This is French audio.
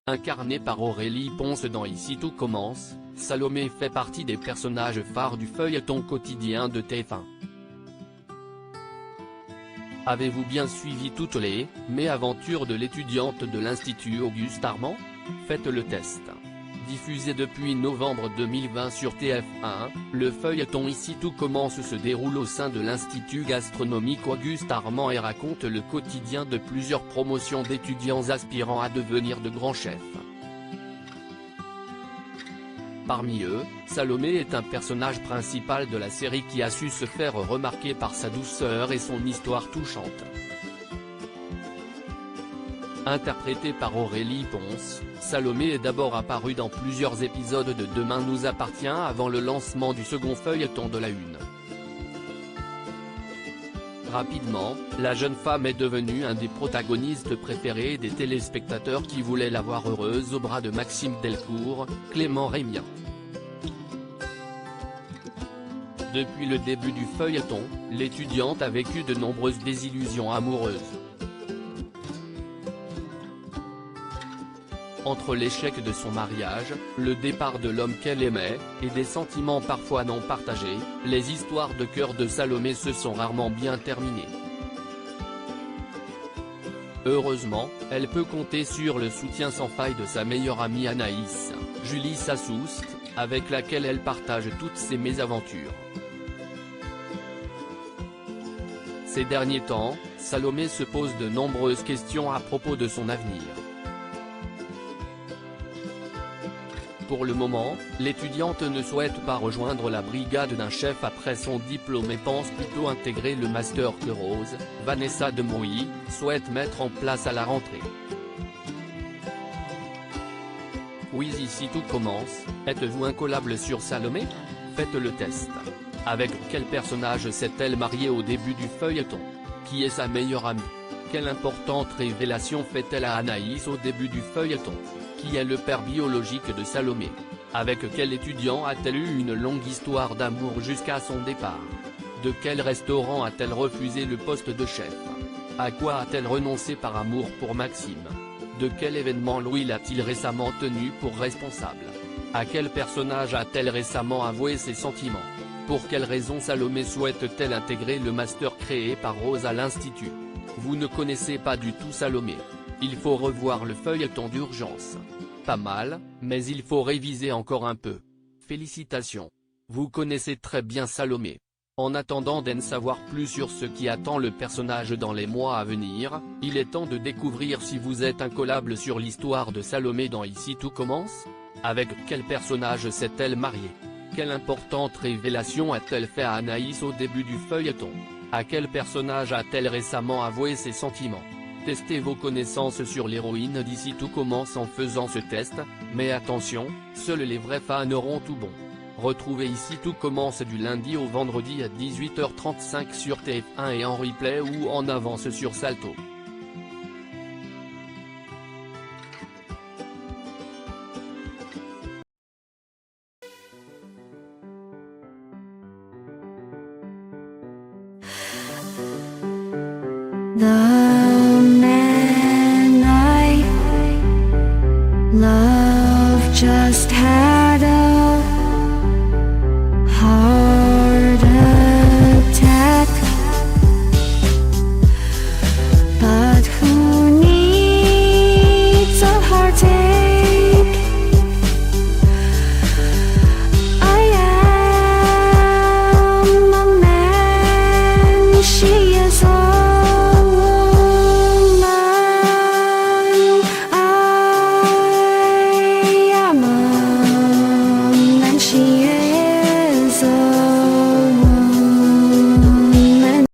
Incarnée par Aurélie Ponce dans Ici tout commence, Salomé fait partie des personnages phares du feuilleton quotidien de TF1. Avez-vous bien suivi toutes les mésaventures de l'étudiante de l'Institut Auguste Armand? Faites le test. Diffusé depuis novembre 2020 sur TF1, le feuilleton Ici tout commence se déroule au sein de l'Institut gastronomique Auguste Armand et raconte le quotidien de plusieurs promotions d'étudiants aspirant à devenir de grands chefs. Parmi eux, Salomé est un personnage principal de la série qui a su se faire remarquer par sa douceur et son histoire touchante. Interprétée par Aurélie Ponce, Salomé est d'abord apparue dans plusieurs épisodes de Demain nous appartient avant le lancement du second feuilleton de la Une. Rapidement, la jeune femme est devenue un des protagonistes préférés des téléspectateurs qui voulaient la voir heureuse au bras de Maxime Delcourt, Clément Rémien. Depuis le début du feuilleton, l'étudiante a vécu de nombreuses désillusions amoureuses. Entre l'échec de son mariage, le départ de l'homme qu'elle aimait, et des sentiments parfois non partagés, les histoires de cœur de Salomé se sont rarement bien terminées. Heureusement, elle peut compter sur le soutien sans faille de sa meilleure amie Anaïs, Julie Sassoust, avec laquelle elle partage toutes ses mésaventures. Ces derniers temps, Salomé se pose de nombreuses questions à propos de son avenir. Pour le moment, l'étudiante ne souhaite pas rejoindre la brigade d'un chef après son diplôme et pense plutôt intégrer le master que Rose, Vanessa Demouy, souhaite mettre en place à la rentrée. Quiz Ici tout commence, êtes-vous incollable sur Salomé? Faites le test. Avec quel personnage s'est-elle mariée au début du feuilleton? Qui est sa meilleure amie? Quelle importante révélation fait-elle à Anaïs au début du feuilleton? Qui est le père biologique de Salomé? Avec quel étudiant a-t-elle eu une longue histoire d'amour jusqu'à son départ? De quel restaurant a-t-elle refusé le poste de chef? À quoi a-t-elle renoncé par amour pour Maxime? De quel événement Louis l'a-t-il récemment tenu pour responsable? À quel personnage a-t-elle récemment avoué ses sentiments? Pour quelle raison Salomé souhaite-t-elle intégrer le master créé par Rose à l'Institut? Vous ne connaissez pas du tout Salomé? Il faut revoir le feuilleton d'urgence. Pas mal, mais il faut réviser encore un peu. Félicitations. Vous connaissez très bien Salomé. En attendant d'en savoir plus sur ce qui attend le personnage dans les mois à venir, il est temps de découvrir si vous êtes incollable sur l'histoire de Salomé dans Ici tout commence. Avec quel personnage s'est-elle mariée? Quelle importante révélation a-t-elle fait à Anaïs au début du feuilleton? À quel personnage a-t-elle récemment avoué ses sentiments? Testez vos connaissances sur l'héroïne d'Ici tout commence en faisant ce test, mais attention, seuls les vrais fans auront tout bon. Retrouvez Ici tout commence du lundi au vendredi à 18h35 sur TF1 et en replay ou en avance sur Salto. 나